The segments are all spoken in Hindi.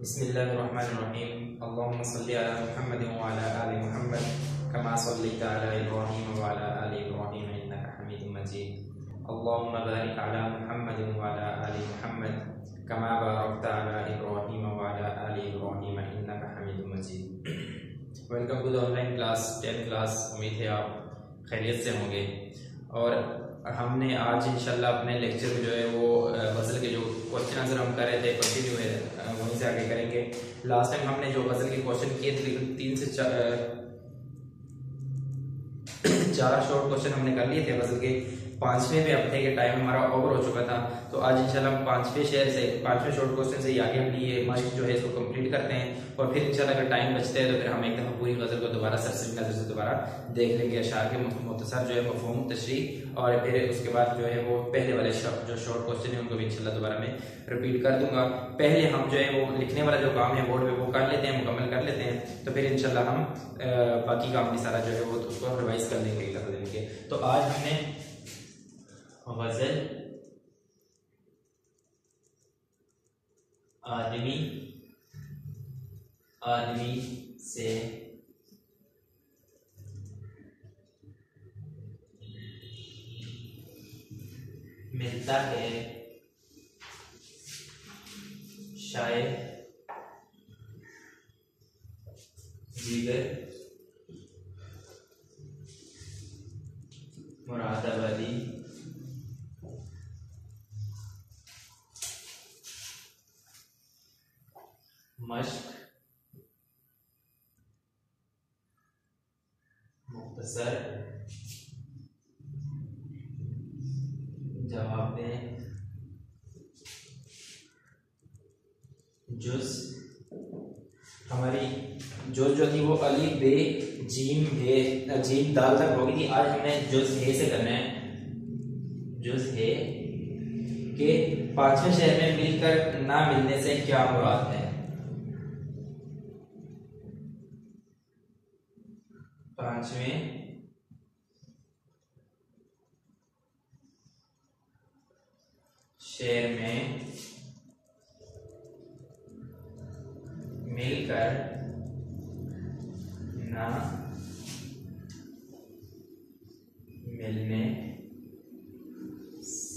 बिस्मिल्लाहिर्रहमानिर्रहीम। अल्लाहुम्मा सल्लि अला मुहम्मद व अला आलि मुहम्मद कमा सल्लैता अला इब्राहीम व अला आलि इब्राहीम इन्नका हमीदुम मजीद। अल्लाहुम्मा बारिक अला मुहम्मद व अला आलि मुहम्मद कमा बारकता अला इब्राहीम व अला आलि इब्राहीम इन्नका हमीदुम मजीद। Welcome to the online class 10 class. उम्मीद है आप खैरियत से होंगे। और हमने आज इंशाल्लाह अपने लेक्चर में जो है वो गज़ल के जो क्वेश्चन आंसर हम कर रहे थे कंटिन्यू है, वहीं से आगे करेंगे। लास्ट टाइम हमने जो गज़ल के क्वेश्चन किए थे 3 से 4 शॉर्ट क्वेश्चन हमने कर लिए थे गज़ल के। 5वें पे हफ्ते के टाइम हमारा ओवर हो चुका था, तो आज इंशाल्लाह हम 5वें शॉर्ट क्वेश्चन से ही आगे हम ये मश्क जो है इसको कंप्लीट करते हैं। और फिर इंशाल्लाह अगर टाइम बचता है तो फिर हम एक दफ़ा पूरी गज़ल को दोबारा सरसरी नज़र से दोबारा देख लेंगे। अशार के मुख्तसर जो है मफ़हूम तशरीह, और फिर उसके बाद जो है वो पहले वाले जो शॉर्ट क्वेश्चन है उनको भी इंशाल्लाह दोबारा मैं रिपीट कर दूंगा। पहले हम जो है वो लिखने वाला जो काम है बोर्ड पे वो कर लेते हैं, मुकम्मल कर लेते हैं, तो फिर इंशाल्लाह हम बाकी काम भी सारा जो है वो उसको रिवाइज कर लेंगे एक दफ़ा देंगे। तो आज हमने गज़ल आदमी से मिलता है शायर दीगर मुरादाबादी मश्क मुख्तसर जवाब दें जुज़। हमारी जुज़ जो थी वो अली बे जीम हे जीम दाल तक होगी थी। आज हमने जुज़ हे से करना है। जुज़ हे के 5वें शहर में मिलकर ना मिलने से क्या मुराद है? 5वें शहर में मिलकर ना मिलने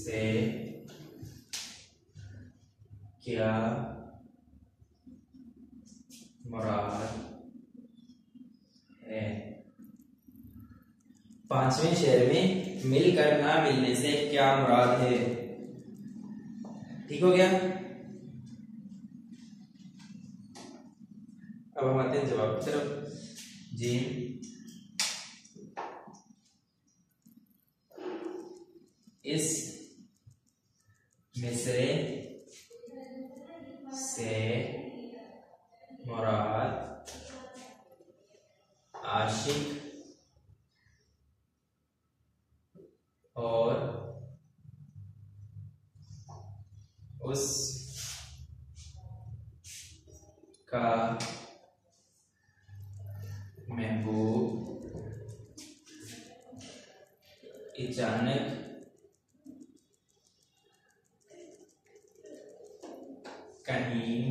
से क्या मुराद है? 5वें शहर में मिलकर ना मिलने से क्या मुराद है? ठीक हो गया। अब हम आते हैं जवाब की तरफ। जी, इस मिसरे से मुराद आशिक और उस का महबूब अचानक कहीं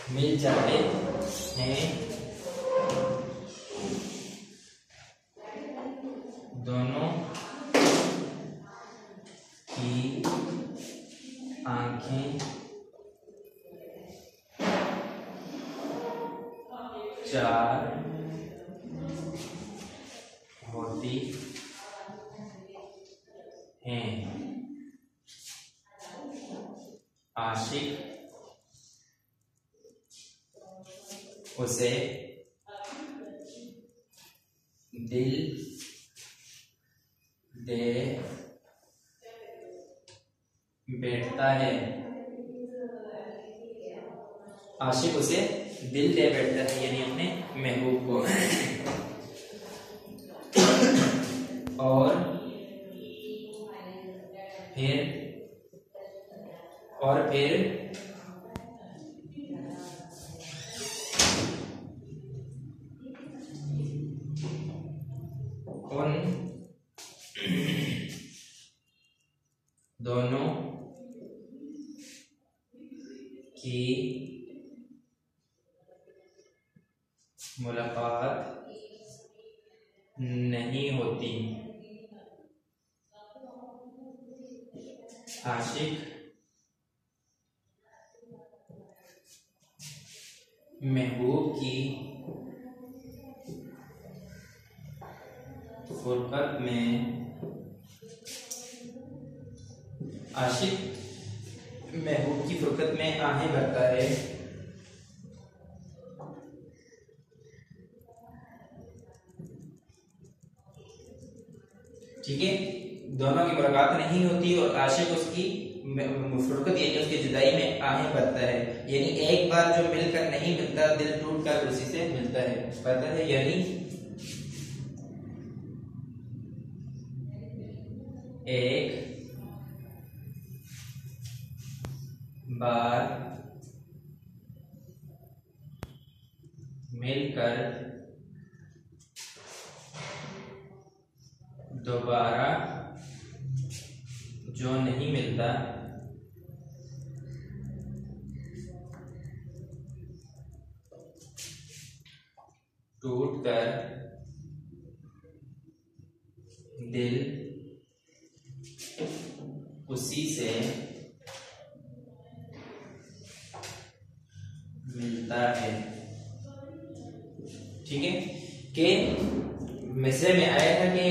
मिल जाते हैं। दोनों की आंखें चार होती हैं। आशिक उसे दिल दे बैठता है। आशिक उसे दिल दे बैठता है यानी अपने महबूब को। और फिर दोनों की मुलाकात नहीं होती। आशिक महबूब की फुरकत में आहें भरता है। ठीक है, दोनों की मुलाकात नहीं होती और आशिक उसकी फुरकत यानी उसकी जुदाई में आहें भरता है। यानी एक बार जो मिलकर नहीं मिलता, दिल टूट कर उसी से मिलता है, पता है। यानी एक बार मिलकर दोबारा जो नहीं मिलता, टूटकर दिल उसी से मिलता है। ठीक है, कि मिसरे में आया था कि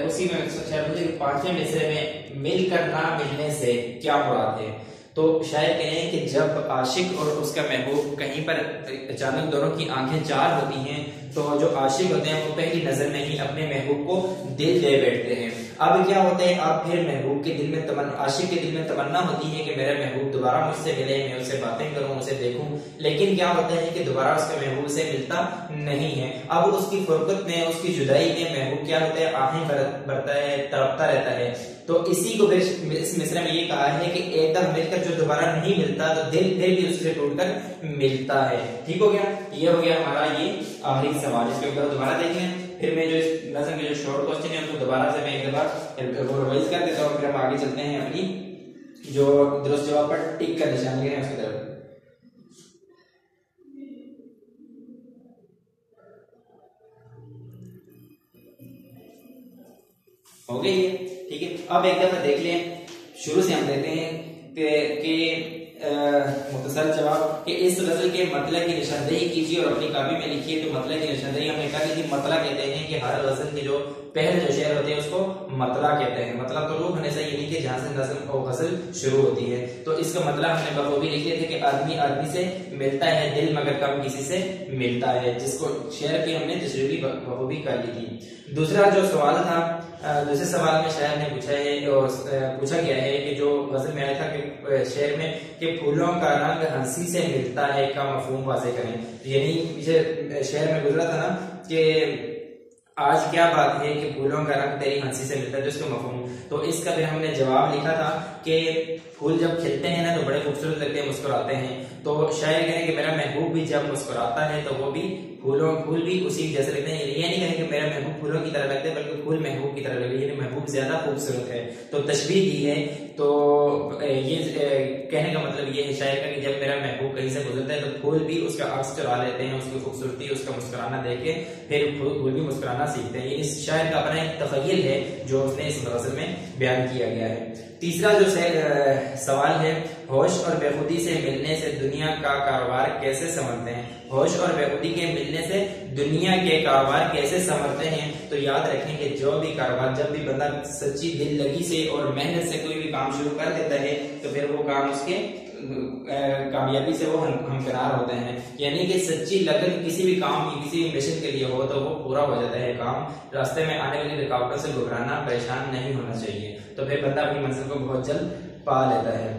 उसी में शायद 5वें मिसरे में मिलकर ना मिलने से क्या मुराद है। तो शायद कहें कि जब आशिक और उसका महबूब कहीं पर अचानक दोनों की आंखें चार होती हैं, तो जो आशिक होते हैं वो पहली नजर में ही अपने महबूब को दिल दे बैठते हैं। अब क्या होता है, अब फिर महबूब के दिल में आशिक के दिल में तमन्ना होती है कि मेरा महबूब दोबारा मुझसे मिले, मैं उससे बातें करूं, उसे देखूं। लेकिन क्या होता है कि दोबारा उसके महबूब से मिलता नहीं है। अब उसकी फुरकत में, उसकी जुदाई में महबूब क्या होता है, आहें भरता है, तड़पता रहता है। तो इसी को इस मिसरे में ये कहा है कि एक दम मिलकर जो दोबारा नहीं मिलता, तो दिल भी उससे टूटकर मिलता है। ठीक हो गया, ये हो गया हमारा ये आखिरी सवाल। इसको दोबारा देख लें, फिर मैं जो इस नज़म के जो शॉर्ट क्वेश्चन है उनको दोबारा से मैं एक बार रिवाइज कर देता हूँ, फिर हम आगे चलते हैं अपनी जो दुरुस्त जवाब पर टिक का निशान है उसकी तरफ। हो गई है, ठीक है। अब एक दफा देख लें, शुरू से हम देखते हैं कि मुख्तसर जवाब कि इस गजल के मतलब की निशानदेही कीजिए और अपनी कॉपी में लिखिए। तो मतलब की निशानदेही हमने कहा कि मतला कहते हैं कि हर गजल के जो पहले जो शेर होते हैं उसको मतला कहते हैं। मतलब तो रूह हमेशा ये नहीं कि जहां से नज़म और गजल शुरू होती है। तो इसका मतलब हमने बखूबी लिख लिया था कि आदमी आदमी से मिलता है, दिल मगर कम किसी से मिलता है, जिसको शेर की हमने तशरीह बखूबी कर ली थी। दूसरा जो सवाल था, दूसरे सवाल में शायर ने पूछा है और पूछा गया है कि जो गजल में आया था कि शेर में कि फूलों का रंग हंसी से मिलता है का मफहूम वाज़े करें। यानी पीछे शेर में गुजरा था ना कि आज क्या बात है कि फूलों का रंग तेरी हंसी से मिलता है, तो इसका मफहूम। तो इसका फिर हमने जवाब लिखा था कि फूल जब खिलते हैं ना तो बड़े खूबसूरत लगते हैं, मुस्कुराते हैं। तो शायर कहें कि मेरा महबूब भी जब मुस्कुराता है तो वो भी फूल भी उसी जैसे लगते हैं। ये नहीं कहें कि मेरा महबूब फूलों की तरह लगते हैं, बल्कि फूल महबूब की तरह लगते हैं, महबूब ज्यादा खूबसूरत है। तो तशबीह दी है। तो ये कहने का मतलब ये है शायर का कि जब मेरा महबूब कहीं से गुजरता है तो फूल भी उसका अक्स चुरा लेते हैं, उसकी खूबसूरती, उसका मुस्कुराना देख के फिर फूल भी मुस्कुराना सीखते हैं। ये इस शायर का अपना एक तखय्युल है जो उसने इस गज़ल में बयान किया गया है। तीसरा जो सवाल है, होश और बेखुदी से मिलने से दुनिया का कारोबार कैसे संभलते हैं। होश और बेखुदी के मिलने से दुनिया के कारोबार कैसे संभलते हैं। तो याद रखें कि जो भी कारोबार, जब भी बंदा सच्ची दिल लगी से और मेहनत से कोई भी काम शुरू कर देता है तो फिर वो काम उसके कामयाबी से वो हमकिनार होते हैं। यानी कि सच्ची लगन किसी भी काम की, किसी भी मिशन के लिए हो तो वो पूरा हो जाता है काम। रास्ते में आने वाली रुकावटों से घबराना, परेशान नहीं होना चाहिए, तो फिर बंदा अपनी मंजिल को बहुत जल्द पा लेता है।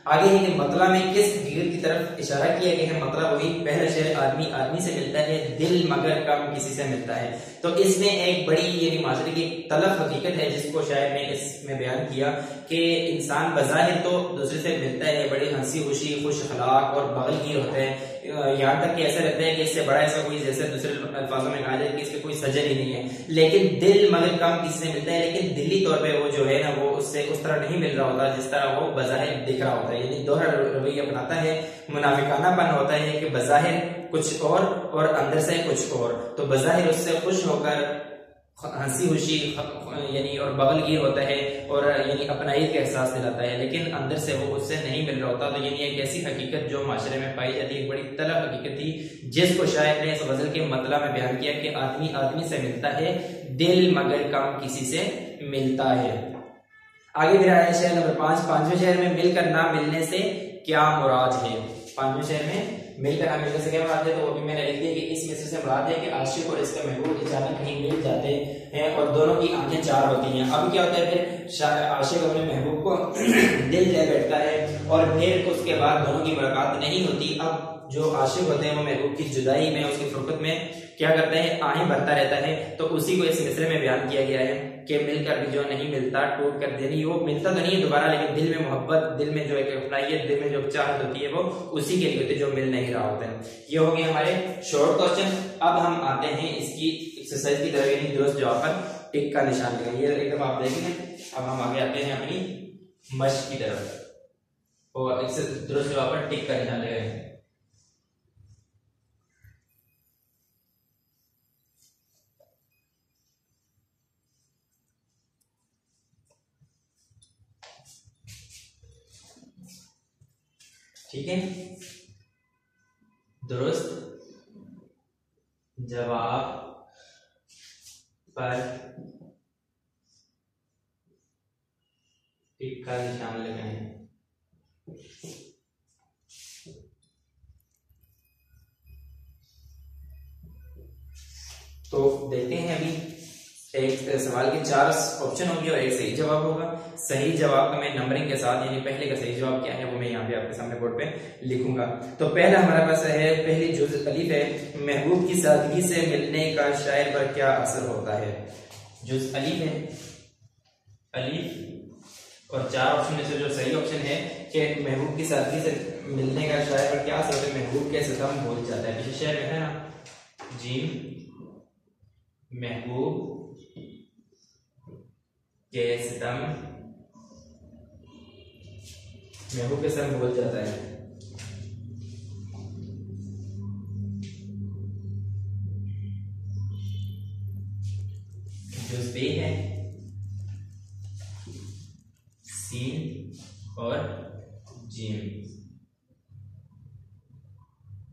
आगे है कि मतला में किस हकीकत की तरफ इशारा किया गया है। मतलब वही पहला शेर, आदमी आदमी से मिलता है, दिल मगर कम किसी से मिलता है। तो इसमें एक बड़ी यानी माशरे की तलफ हकीकत है जिसको शायर ने इसमें बयान किया कि इंसान बज़ाहिर तो दूसरे से मिलता है, बड़ी हंसी खुशी, खुश अखलाक और बगलगीर होते हैं, यहाँ तक कि ऐसा लगता है कि इससे बड़ा ऐसा कोई, जैसे दूसरे अल्फाजों में कहा जाए कि इसके कोई सजन ही नहीं है। लेकिन दिल मगर कम किसी से मिलता है, लेकिन दिली तौर पे वो जो है ना वो उससे उस तरह नहीं मिल रहा होता जिस तरह वो बज़ाहिर दिख रहा होता है। यानी दोहरा रवैया अपनाता है, मुनाफिकानापन होता है कि बज़ाहिर कुछ और अंदर से कुछ और। तो बज़ाहिर उससे खुश होकर हंसी खुशी यानी और बगलगीर होता है और यानी अपनाइत का एहसास दिलाता है, लेकिन अंदर से वो उससे नहीं मिल रहा होता। तो यानी एक ऐसी हकीकत जो माशरे में पाई जाती है, एक बड़ी तलब हकीकत थी जिसको शायद ने इस गजल के मतलब में बयान किया कि आदमी आदमी से मिलता है, दिल मगर कम किसी से मिलता है। आगे फिर आया शेर नंबर 5। पांचवें शेर में मिलकर ना मिलने से क्या मुराद है। पांचवें शेर में मिलकर ना मिलने से क्या मुराद है, तो वो भी मैंने लिख दिया कि इस मिसर से मुराद है कि आशिक और इसका महबूब अचानक कहीं मिल जाते हैं और दोनों की आंखें चार होती हैं। अब क्या होता है, फिर आशिक अपने महबूब को दिल ले बैठता है और फिर उसके बाद दोनों की मुलाकात नहीं होती। अब जो आशिक होते हैं वो महबूब की जुदाई में, उसकी फुरकत में क्या करते हैं, आहें भरता रहता है। तो उसी को इस मिसरे में बयान किया गया है कि मिलकर भी जो नहीं मिलता, टूट कर देनी, वो मिलता तो नहीं है दोबारा, लेकिन दिल में मोहब्बत, दिल में जो एक अपनाइयत, दिल में जो चाहत होती है वो उसी के लिए होती है जो मिल नहीं रहा होता है। ये हो गए हमारे शॉर्ट क्वेश्चन। अब हम आते हैं इसकी एक्सरसाइज की तरफ, यानी दुरुस्त जवाब पर टिक का निशान लगाइए। एक दफा आप देखेंगे। अब हम आगे आते हैं अपनी मश्क की तरफ और दुरुस्त जवाब पर टिक का निशान लगाएंगे। ठीक है, दुरुस्त जवाब पर टिक का निशान लगाएं। तो देखते हैं, अभी एक सवाल के 4 ऑप्शन होंगे और एक सही जवाब होगा। सही जवाब का मैं नंबरिंग के साथ, यानी पहले का सही जवाब क्या है वो मैं यहाँ पे आपके सामने बोर्ड पे लिखूंगा। तो पहला हमारे पास है, पहली जुज़ अलीफ है, महबूब की सादगी से मिलने का शायर पर क्या असर होता है। जुज़ अलीफ है, अलीफ, और 4 ऑप्शन में से जो सही ऑप्शन है कि महबूब की सादगी से मिलने का शायर पर क्या असर होता है, महबूब के सितम भूल जाता है। पीछे शेर में है ना, जीम, महबूब के सितम, महबूब के सितम भूल जाता है। जुज़ बे है, सीन और जीम,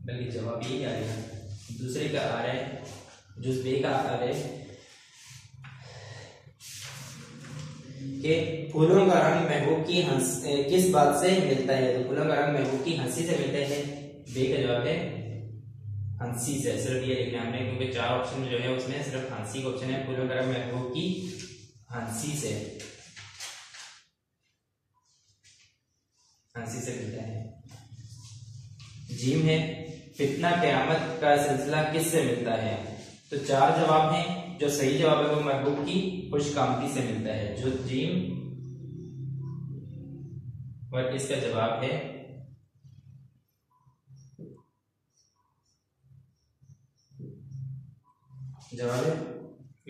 बल्कि जवाब यही आ रहा है। दूसरे का आ रहा है, जुज़ बे का आ रहा है कि फूलों का रंग महबूब की किस बात से मिलता है। तो फूलों का रंग महबूब की हंसी से मिलता है। बे का जवाब है हंसी से। सिर्फ ये लिखना हमने, क्योंकि 4 ऑप्शन जो है उसमें सिर्फ हंसी का ऑप्शन है। फूलों का रंग महबूब की हंसी से, हंसी से मिलता है। जीम है, फितना क़यामत का सिलसिला किससे मिलता है। तो 4 जवाब हैं। जो सही जवाब है वो महबूब की खुशकामदी से मिलता है, जो जीम, और इसका जवाब है जवाब है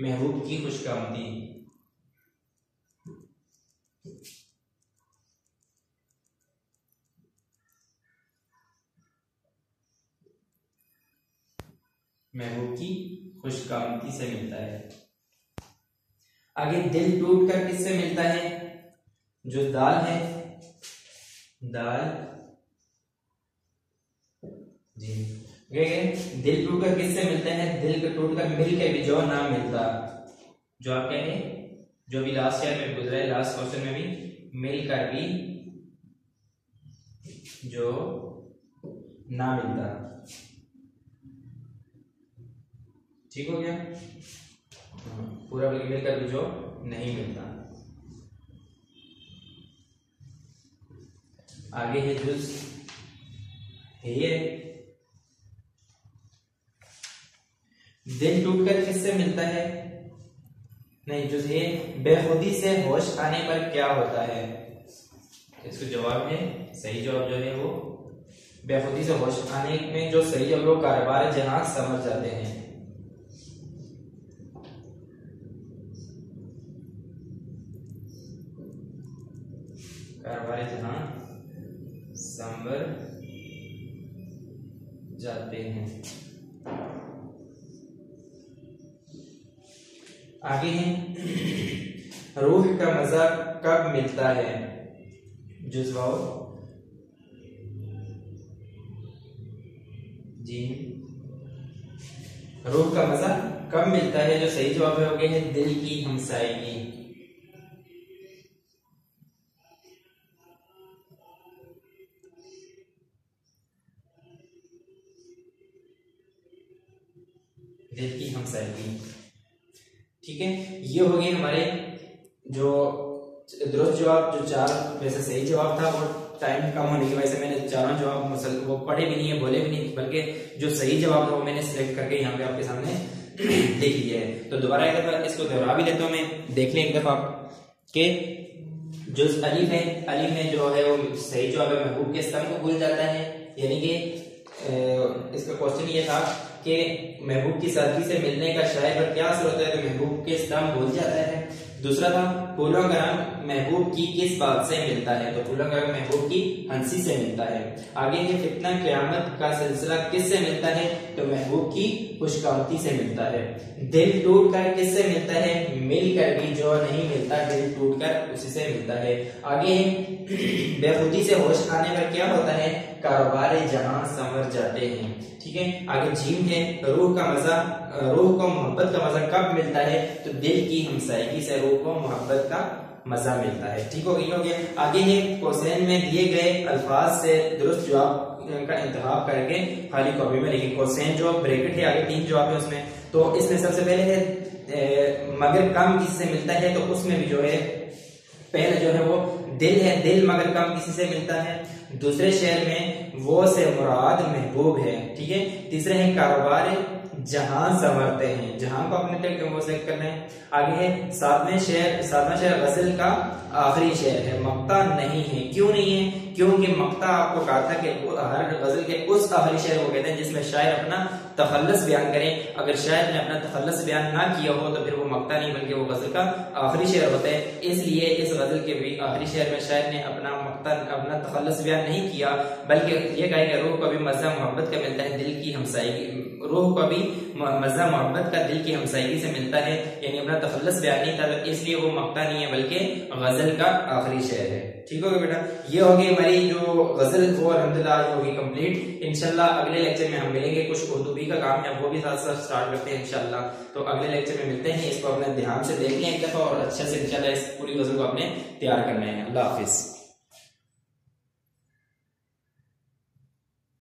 महबूब की खुशकामदी। महबूब की खुशकामदी से मिलता है। आगे दिल टूट कर किससे मिलता है। जो दाल है, दाल, जी, दिल टूट कर किससे मिलते हैं। दिल के टूट कर मिल के भी जो ना मिलता। जो आप कह रहे, जो भी लास्ट ईयर में गुजरा है, लास्ट क्वेश्चन में भी, मिलकर भी जो ना मिलता। ठीक हो गया, पूरा मिलकर भी जो नहीं मिलता। आगे है जुज़ है, दिल टूटकर किससे मिलता है। नहीं, जुज़ है, बेखुदी से होश आने पर क्या होता है। इसका जवाब है, सही जवाब जो है वो बेखुदी से होश आने में जो सही जब लोग कारोबार जहां समझ जाते हैं। कारोबार जहां संभर जाते हैं। आगे है रूह का मजा कब मिलता है? जुज़वाओ जी, रूह का मजा कब मिलता है? जो सही जवाब है हो गया है दिल की हमसायगी। दिल की हमसायगी, ठीक है। ये हो गए हमारे जो दुरुस्त जवाब, जो 4 में से सही जवाब था। और टाइम कम होने की वजह से मैंने चारों जवाब वो पढ़े भी नहीं है, बोले भी नहीं, बल्कि जो सही जवाब था वो मैंने सिलेक्ट करके यहाँ पे आपके सामने देख लिया है। तो दोबारा एक दफा इसको दोहरा भी देता हूँ मैं, देख लें एक दफा के जो अलिफ है, अलिफ में जो है वो सही जवाब है महबूब के स्तंभ को भूल जाता है। यानी कि इसका क्वेश्चन ये था कि महबूब की सादगी से मिलने का शायर पर क्या असर होता है? तो महबूब के स्तंभ भूल जाता है। दूसरा था फूलों का रंग महबूब की किस बात से मिलता है? तो फूलों का रंग महबूब की हंसी से मिलता है। आगे है फितना क़यामत का सिलसिला किससे मिलता है? तो महबूब की खुशकामती से मिलता है। दिल टूट कर किससे मिलता है? मिलकर भी जो नहीं मिलता, दिल टूट कर उसी से मिलता है। आगे है बेखुदी से होश आने पर क्या होता है? कारोबार जहां संवर जाते हैं, ठीक है। आगे जीम है रूह का मजा, रूह को मोहब्बत का मजा कब मिलता है? तो दिल की हमसायगी से रूह को मोहब्बत का मजा मिलता है, ठीक हो गया। आगे है क्वेश्चन में दिए गए अल्फाज से दुरुस्त जवाब का इंतखाब करके खाली कॉपी में लिखिए। क्वेश्चन जो ब्रैकेट है आगे 3 जवाब है उसमें, तो इसमें सबसे पहले है मगर कम किसी से मिलता है, तो उसमें भी जो है पहले जो है वो दिल है, दिल मगर कम किसी से मिलता है। दूसरे शेर में वो से मुराद महबूब है, ठीक है। तीसरे है कारोबार जहां संवरते हैं, जहां को अपने वो सेलेक्ट करना है। आगे है सातवां शेर गजल का आखिरी शेर है, मक्ता नहीं है। क्यों नहीं है? क्योंकि मक्ता आपको कहा था कि हर गजल के उस आखिरी शेर को कहते हैं जिसमें शायर अपना तखल्लुस बयान करें। अगर शायर ने अपना तखल्लुस बयान ना किया हो तो फिर वो मक्ता नहीं बल्कि वो गजल का आखिरी शेर होता है। इसलिए इस गजल के भी आखिरी शेर में शायर ने अपना तखल्लुस बयान नहीं किया, बल्कि ये कहा कि रूह को भी मजा मोहब्बत का मिलता है, दिल की हमसायगी, रूह को भी मजा मोहब्बत का दिल की हमसायगी से मिलता है। यानी अपना तखल्लुस बयान नहीं था, तो इसलिए वो मक्ता नहीं है बल्कि गजल का आखिरी शेर है, ठीक हो गया बेटा। ये होगी हमारी जो गजल वो अल्हम्दुलिल्लाह होगी कंप्लीट। इंशाल्लाह अगले लेक्चर में हम मिलेंगे, कुछ उर्दू भी का काम है वो भी साथ साथ स्टार्ट करते हैं इंशाल्लाह। तो अगले लेक्चर में मिलते हैं, इसको अपने ध्यान से देख लें एक दफा और अच्छे से इंशाल्लाह इस पूरी गजल को अपने तैयार करना है। अल्लाह हाफिज।